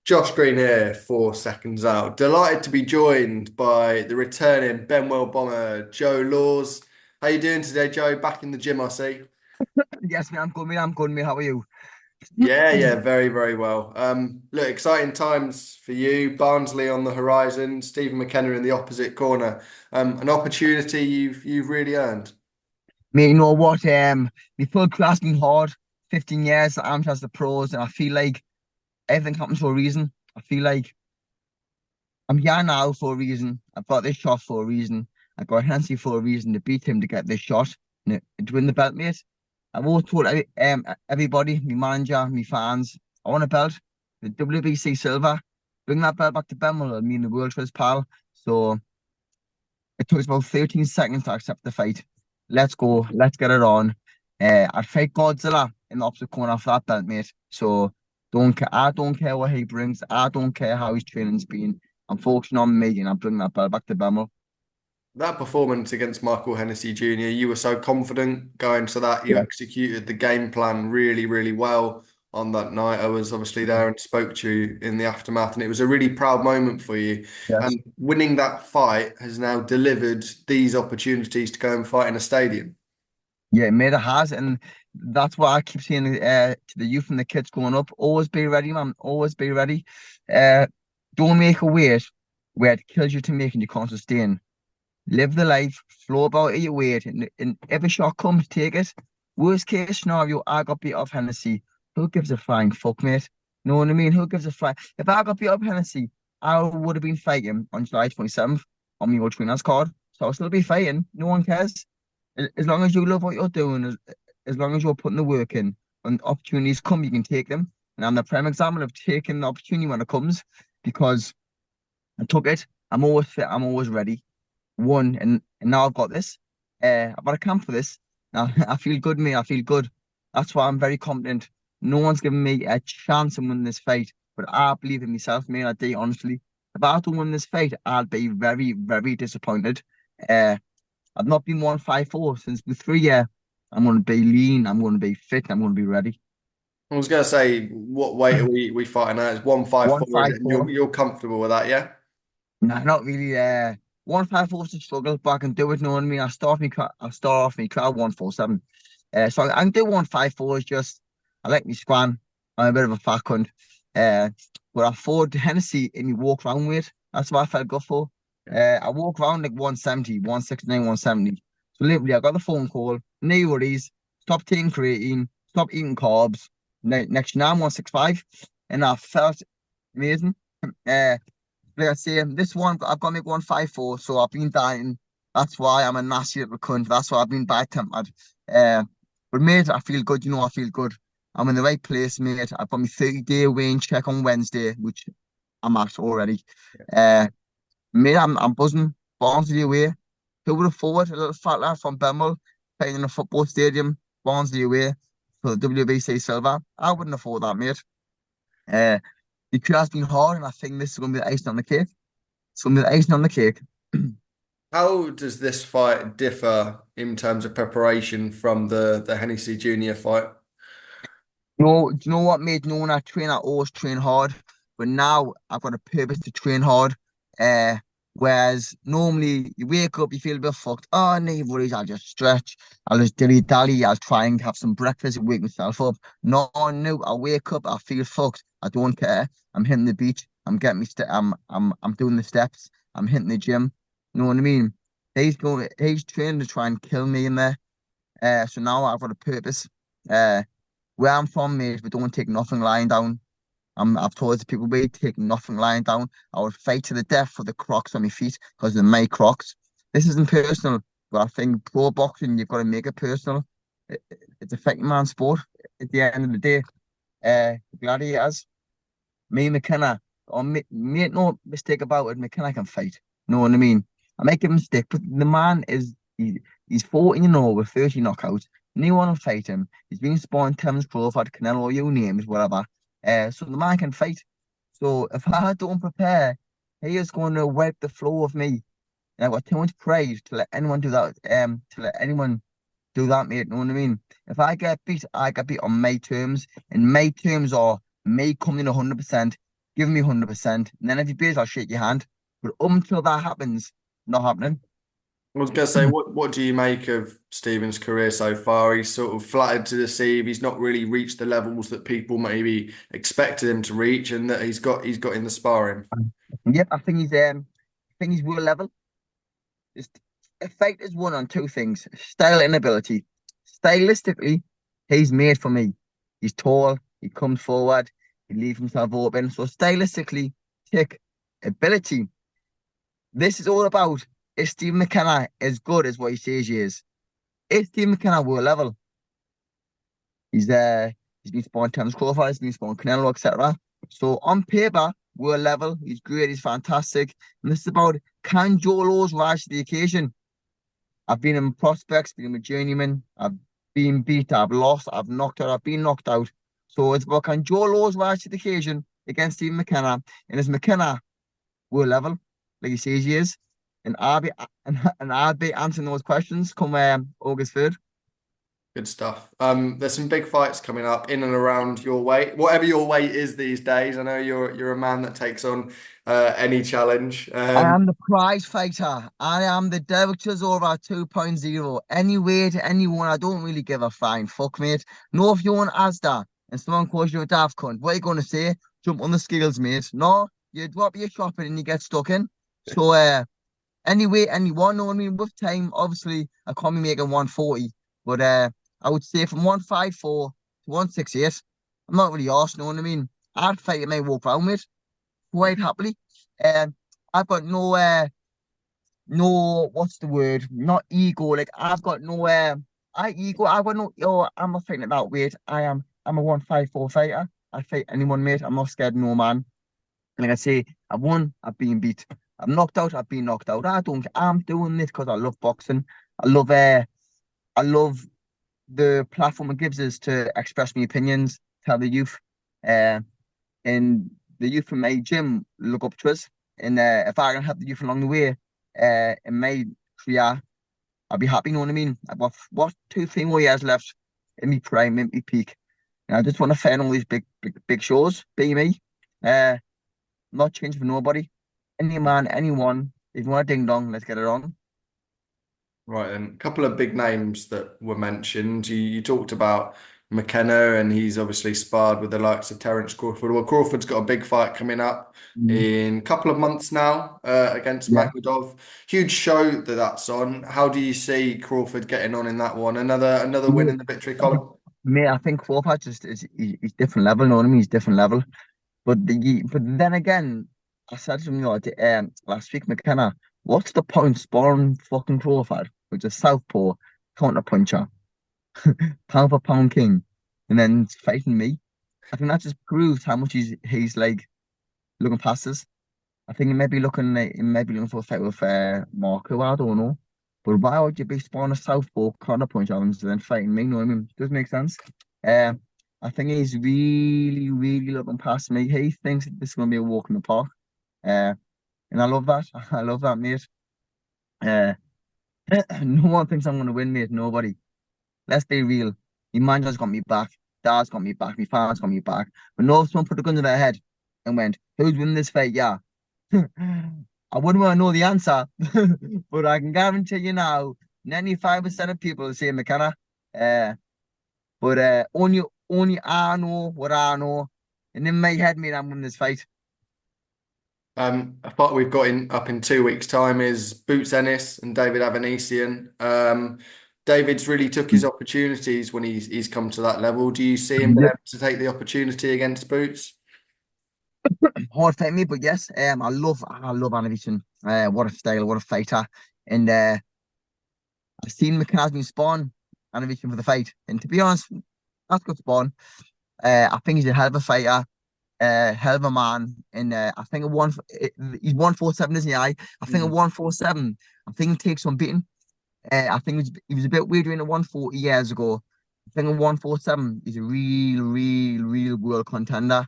Josh Green here for Seconds Out. Delighted to be joined by the returning Benwell bomber Joe Laws. How you doing today, Joe? Back in the gym, I see. Yes, mate, I'm good, mate. I'm good, mate. How are you? Yeah, very, very well. Look, exciting times for you. Barnsley on the horizon, Stephen McKenna in the opposite corner. An opportunity you've really earned. Mate, you know what? My full class been hard. 15 years at amateurs, the pros, and I feel like everything happens for a reason. I feel like I'm here now for a reason. I've got this shot for a reason. I got Hennessy for a reason to beat him to get this shot and to win the belt, mate. I've always told everybody, my manager, my fans, I want a belt, the WBC silver. Bring that belt back to Benwell. I mean, the world for his pal. So it took us about 13 seconds to accept the fight. Let's go. Let's get it on. I'd fight Godzilla in the opposite corner for that belt, mate. So don't care. I don't care what he brings. I don't care how his training's been. I'm focusing on me and I'm bringing that belt back to Bemmel. That performance against Michael Hennessy Jr., you were so confident going to that. You Yeah. executed the game plan really, really well on that night. I was obviously there and spoke to you in the aftermath, and it was a really proud moment for you. Yes. And winning that fight has now delivered these opportunities to go and fight in a stadium. Yeah, mate, it has. And that's what I keep saying to the youth and the kids growing up. Always be ready, man. Always be ready. Uh, don't make a weight where it kills you to make and you can't sustain. Live the life, flow about at your weight, and every shot comes, take it. Worst case scenario, I got beat off Hennessy. Who gives a flying fuck, mate? Know what I mean? Who gives a flying? If I got beat up Hennessy, I would have been fighting on July 27th on my old trainers card. So I'll still be fighting. No one cares. As long as you love what you're doing, as long as you're putting the work in, when opportunities come, you can take them. And I'm the prime example of taking the opportunity when it comes because I took it. I'm always fit. I'm always ready. One, and now I've got this. I've got a camp for this. Now I feel good, mate. I feel good. That's why I'm very confident. No one's given me a chance to win this fight, but I believe in myself, mate. I do honestly. If I don't win this fight, I'll be very, very disappointed. Uh, I've not been 154 since the 3 year. I'm going to be lean. I'm going to be fit. I'm going to be ready. I was going to say, what weight are we fighting at? It's 154, is it? And 154. you're comfortable with that, yeah? No, not really. 154 is a struggle, but I can do it. Know what I mean? I start off me crowd 147. So I can do 154. Is just I like me squan. I'm a bit of a fat cunt. Uh, but I fought Hennessy in me walk around weight. That's what I felt good for. I walk around like 170, 169, 170. So literally, I got the phone call. No worries. Stop taking creatine. Stop eating carbs. Next year, I'm 165, and I felt amazing. Uh, like I say, this one I've got to make 154, so I've been dying. That's why I'm a nasty little cunt. That's why I've been bad tempered. Uh, but mate, I feel good. You know, I feel good. I'm in the right place, mate. I've got my 30-day weigh-in check on Wednesday, which I'm at already. Uh, mate, I'm buzzing. Barnsley away. Who would have thought a little fat lad from Bemmel playing in a football stadium, Barnsley away for the WBC silver? I wouldn't have thought that, mate. Uh, the queue has been hard, and I think this is going to be the icing on the cake. It's going to be the icing on the cake. How does this fight differ in terms of preparation from the Hennessy Jr. fight? No, do you know what, mate? No, when I train, I always train hard, but now I've got a purpose to train hard. Uh, Whereas normally you wake up, you feel a bit fucked. Oh, no worries, I'll just stretch, I'll just dilly dally, I'll try and have some breakfast and wake myself up. No, no, I wake up, I feel fucked. I don't care. I'm hitting the beach. I'm getting me I'm doing the steps. I'm hitting the gym. You know what I mean? He's training to try and kill me in there. So now I've got a purpose. Uh, where I'm from, mate, we don't take nothing lying down. I've told the people we take nothing lying down. I would fight to the death for the Crocs on my feet because they're my Crocs. This isn't personal, but I think pro boxing, you've got to make it personal. It's a fighting man sport at the end of the day. Gladiators, me and McKenna, make no mistake about it, McKenna can fight. Know what I mean? I make a mistake, but the man he's 14 with 30 knockouts. No one will fight him. He's been spawned Thames Crawford, Canelo, you name it, whatever. So the man can fight. So if I don't prepare, he is going to wipe the floor of me. And I've got too much pride to let anyone do that. To let anyone do that, mate. Know what I mean? If I get beat on my terms, and my terms are me coming in 100%, give me 100%. And then if you beat, I'll shake your hand. But up until that happens, not happening. I was going to say, what do you make of Stephen's career so far? He's sort of flattered to deceive. He's not really reached the levels that people maybe expected him to reach, and that he's got in the sparring. Yep, I think he's world level. It's, a fight is won on two things: style and ability. Stylistically, he's made for me. He's tall, he comes forward, he leaves himself open. So stylistically, tick. Ability. This is all about, is Steve McKenna as good as what he says he is? Is Steve McKenna world level? He's he's been spawned tennis Crawford, he's been spawned Canelo, etc. So on paper, world level, he's great, he's fantastic. And this is about, can Joe Laws rise to the occasion? I've been in prospects, been a journeyman, I've been beat, I've lost, I've knocked out, I've been knocked out. So it's about, can Joe Laws rise to the occasion against Steve McKenna? And is McKenna world level, like he says he is? And I'll be answering those questions come August 3rd. Good stuff. There's some big fights coming up in and around your weight, whatever your weight is these days. I know you're a man that takes on any challenge. I am the prize fighter. I am the director's over 2.0. Any weight, anyone, I don't really give a flying fuck, mate. No, if you're on Asda and someone calls you a daft cunt, what are you going to say? Jump on the scales, mate. No, you drop your shopping and you get stuck in. So, any weight, anyone, know what I mean? With time, obviously, I can't be making 140, but I would say from 154 to 168, I'm not really arsed, know what I mean? I'd fight at my walk around, mate, quite happily. Um, I've got no, what's the word? Not ego. Like I've got no, I've got no. Yo, I'm not fighting at that weight. I'm a 154 fighter. I fight anyone, mate. I'm not scared of no man. And like I say, I've won. I've been beat. I'm knocked out. I've been knocked out. I don't. I'm doing this because I love boxing. I love the platform it gives us to express my opinions, tell the youth. Uh, and the youth from my gym look up to us. And if I can help the youth along the way, in my career, I'll be happy. You know what I mean? I've got what 2, 3 more years left in my prime, in my peak. And I just want to find all these big shows. Be me. Not change for nobody. Any man, anyone. If you want a ding dong, let's get it on. Right, then a couple of big names that were mentioned. You talked about McKenna, and he's obviously sparred with the likes of Terence Crawford. Well, Crawford's got a big fight coming up Mm. in a couple of months now against Yeah. Magmadov. Huge show that's on. How do you see Crawford getting on in that one? Another win Mate, in the victory column. mate, I think Crawford just is he's different level, you know what I mean? He's different level. But then again, I said to him, last week, McKenna, what's the point sparring fucking Crawford, which is southpaw, counter puncher, pound for pound king, and then fighting me? I think that just proves how much he's like looking past us. I think he may be looking for a fight with Marco. I don't know, but why would you be sparring a southpaw counter puncher and then fighting me? You know what I mean? Does make sense. Um, I think he's really, really looking past me. He thinks that this is going to be a walk in the park. Uh, and I love that. I love that, mate. Uh, no one thinks I'm going to win, mate. Nobody. Let's be real. My man just got me back. Dad's got me back. My father's got me back. But no, if someone put a gun to their head and went, "Who's winning this fight?" Yeah. I wouldn't want to know the answer, but I can guarantee you now, 95% of people say McKenna. Uh, but only I know what I know. And in my head, mate, I'm winning this fight. A fight we've got up in 2 weeks' time is Boots Ennis and David Avanesyan. David's really took his opportunities when he's come to that level. Do you see him being Yep. able to take the opportunity against Boots? Hard fight me, but yes, I love Animation. What a style, what a fighter. And I've seen McKenna's been spawn Animation for the fight. And to be honest, that's good spawn. I think he's a hell of a fighter, hell of a man. And I think he's 147, isn't he? I think at Mm. 147, I think he takes some beating. I think he was a bit weird doing at 140 years ago. I think at 147, he's a real world contender.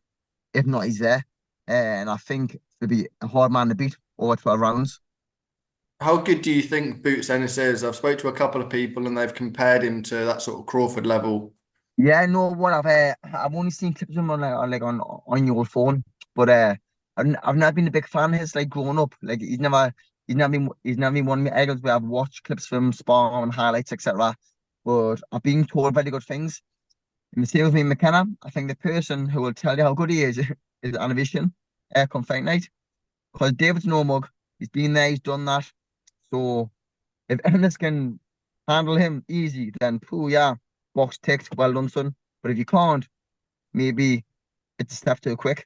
If not, he's there. And I think it'll be a hard man to beat over 12 rounds. How good do you think Boots Ennis is? I've spoke to a couple of people and they've compared him to that sort of Crawford level. Yeah, no, what I've only seen clips of him on your phone. But I've never been a big fan of his like growing up. Like he's never been one of my idols where I've watched clips from him, spawn and highlights, etc. But I've been told very good things. And the same with me, McKenna. I think the person who will tell you how good he is is Avanesyan come fight night. Because David's no mug. He's been there, he's done that. So if Ennis can handle him easy, then pooh, yeah, box ticked, well done, son. But if you can't, maybe it's a step too quick.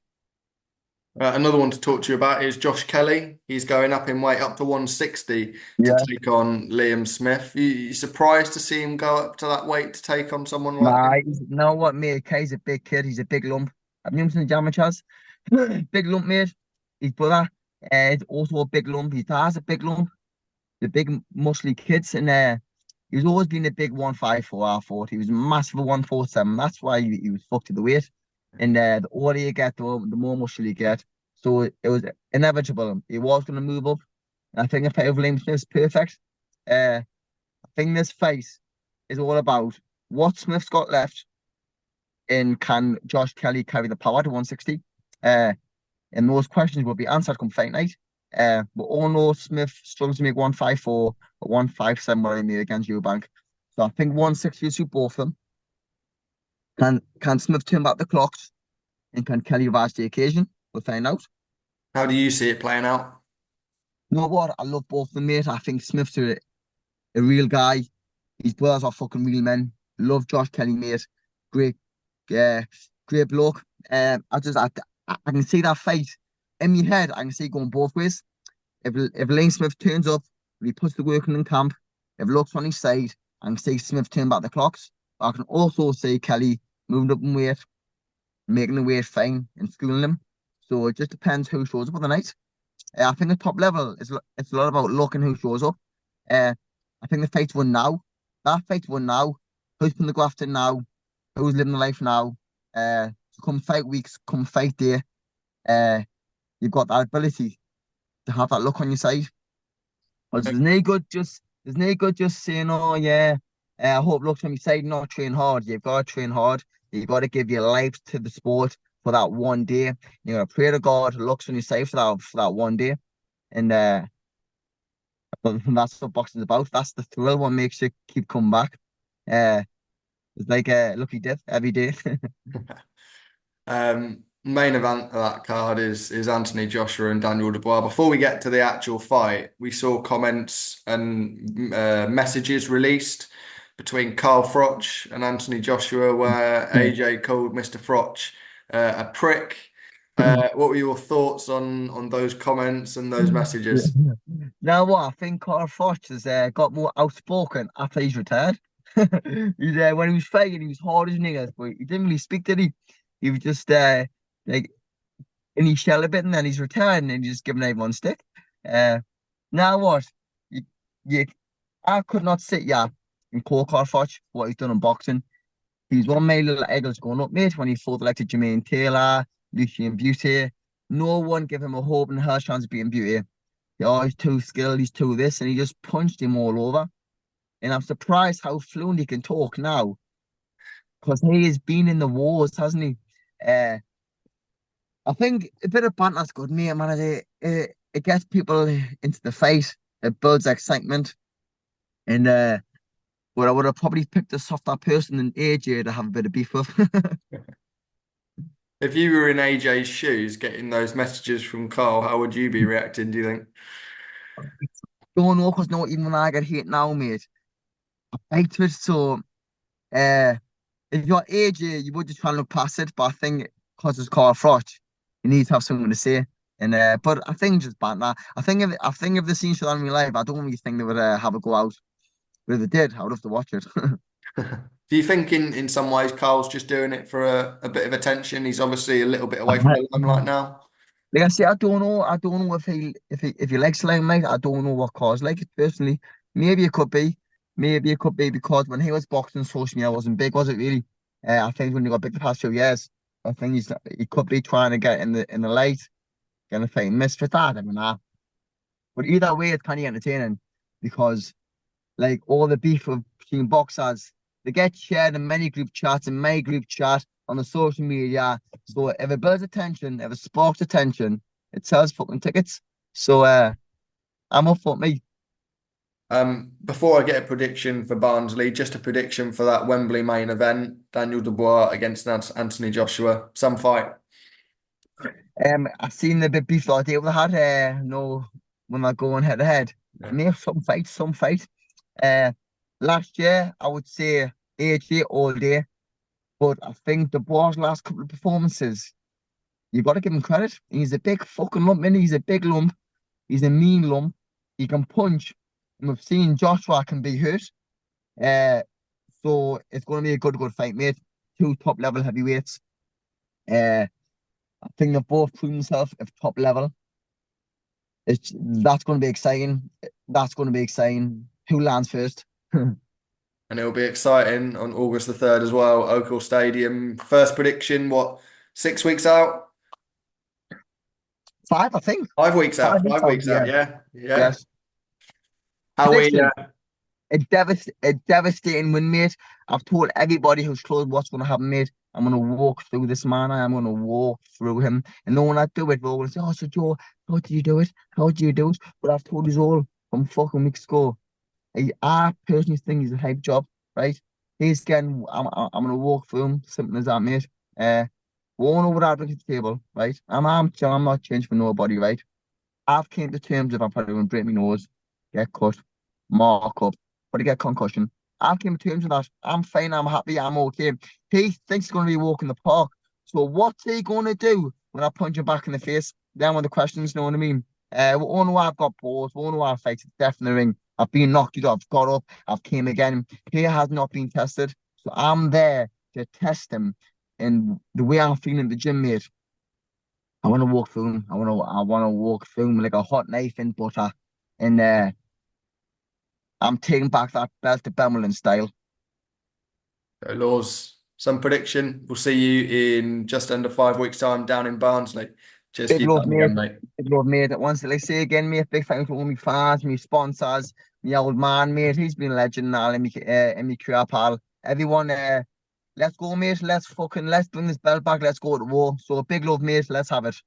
Another one to talk to you about is Josh Kelly. He's going up in weight up to 160 to Yeah. take on Liam Smith. You surprised to see him go up to that weight to take on someone like Nah, Liam? you know what, mate? Kay's a big kid. He's a big lump. I've known him since the amateurs. Big lump, mate. His brother is also a big lump. His dad's a big lump. The big muscly kids, and he's always been a big 154. I thought he was massive at 147. That's why he was fucked to the weight. And the older you get, the more muscle you get. So it was inevitable. He was going to move up. And I think a fight with Liam Smith's perfect. I think this fight is all about what Smith's got left and can Josh Kelly carry the power to 160? Uh, and those questions will be answered come fight night. We all know Smith struggles to make 154 or 157 what I made against Eubank. So I think 160 will suit both of them. Can Smith turn back the clocks and can Kelly rise to the occasion? We'll find out. How do you see it playing out? You know what? I love both of them, mate. I think Smith's a real guy. His brothers are fucking real men. Love Josh Kelly, mate. Great, uh, great bloke. I can see that fight in my head. I can see it going both ways. If Lane Smith turns up, if he puts the work in camp, if looks on his side, I can see Smith turn back the clocks. But I can also see Kelly moving up in weight, making the weight fine, and schooling him. So it just depends who shows up on the night. I think the top level it's a lot about luck and who shows up. Uh, I think the fight's won now. That fight's won now. Who's putting the graft in now? Who's living the life now? So come fight weeks, come fight day, uh, you've got that ability to have that luck on your side. Because there's no good just saying, oh yeah, I hope luck's on your side, not train hard. You've got to train hard. You've got to give your life to the sport for that one day. You gotta pray to God, luck's on your side for that one day. And that's what boxing's about. That's the thrill what makes you keep coming back. Uh it's like a lucky dip every day. Main event of that card is Anthony Joshua and Daniel Dubois. Before we get to the actual fight, we saw comments and messages released between Carl Froch and Anthony Joshua where AJ called Mr. Froch a prick. What were your thoughts on those comments and those messages? Now what? I think Carl Froch has got more outspoken after he's retired. He's when he was fighting, he was hard as niggas, but he didn't really speak, did he? He was just like in his shell a bit, and then he's retired and he's just giving everyone stick. Uh, now what? You, you, I could not sit here and call Carl Froch what he's done in boxing. He's one of my little eagles going up, mate, when he fought like Jermaine Taylor, Lucian Beauty. No one gave him a hope and a hell chance of beating Beauty. Oh, he's too skilled, he's too this, and he just punched him all over. And I'm surprised how fluent he can talk now, because he has been in the wars, hasn't he? Uh, I think a bit of banter's good, mate, man. It gets people into the fight, it builds excitement, and but I would have probably picked a softer person than AJ to have a bit of beef with. If you were in AJ's shoes getting those messages from Carl, how would you be reacting, do you think? Don't know, because no, even when I get hit now, mate, I hate it. So, uh, if you're AJ, you would just try and look past it, but I think because it's called Froch, you need to have something to say. And but I think just banter. I think if they seen each other in real life, I don't really think they would have a go out. But if they did, I would have to watch it. Do you think in some ways Carl's just doing it for a bit of attention? He's obviously a little bit away from the limelight now. Like I say, I don't know. I don't know if he likes limelight. I don't know what cause like it personally. Maybe it could be. Maybe it could be because when he was boxing, social media wasn't big, was it really? I think when he got big the past few years, I think he could be trying to get in the light, getting a fight misfit that. I mean, but either way, it's kind of entertaining because like all the beef of between boxers, they get shared in many group chats, in my group chat. on the social media. So if it builds attention, if it sparks attention, it sells fucking tickets. So I'm up for me. Before I get a prediction for Barnsley, just a prediction for that Wembley main event, Daniel Dubois against Anthony Joshua. Some fight. I seen the bit before they had no when they're going head to head. Yeah. Maybe some fight. Last year I would say AJ all day, but I think Dubois' last couple of performances, you got to give him credit. He's a big fucking lump, man. He's a big lump. He's a mean lump. He can punch. And we've seen Joshua can be hurt. Uh, so it's going to be a good fight, mate. Two top level heavyweights. I think they've both proven themselves at top level. That's going to be exciting. That's going to be exciting. Who lands first? And it'll be exciting on August the 3rd as well, Oakhall Stadium. First prediction, what, 6 weeks out? 5, I think. 5 weeks out. 5 weeks 5 weeks out, yeah. yeah. Yeah. Yes. How we Prediction. A devastating win, mate. I've told everybody who's close what's going to happen, mate. I'm going to walk through this man. I'm going to walk through him. And no one I do it, they're going to say, oh, so Joe, how did you do it? How did you do it? But I've told you all from fucking weeks ago. I personally think he's a hype job, right? He's getting, I'm going to walk through him. Simple as that, mate. Won't over that at the table, right? I'm not changing for nobody, right? I've came to terms if I'm probably going to break my nose, get cut, mark up, but I get concussion. I've came to terms with that. I'm fine. I'm happy. I'm okay. He thinks he's going to be walking the park. So what's he going to do when I punch him back in the face? Then with the questions, you know what I mean? We all know I've got balls. We all know I've fights. It's death in the ring. I've been knocked out. I've got up. I've came again. He has not been tested. So I'm there to test him. And the way I'm feeling in the gym, mate, I want to walk through him. I want to walk through him like a hot knife in butter. And I'm taking back that belt to Belmont style. So, Laws, some prediction. We'll see you in just under 5 weeks' time down in Barnsley. Cheers for Big your love, time mate. again, mate. Big love, mate. Once I say again, mate, big thanks to all my fans, my sponsors, my old man, mate. He's been a legend now in my career, pal. Everyone, let's go, mate. Let's bring this belt back. Let's go to war. So big love, mate. Let's have it.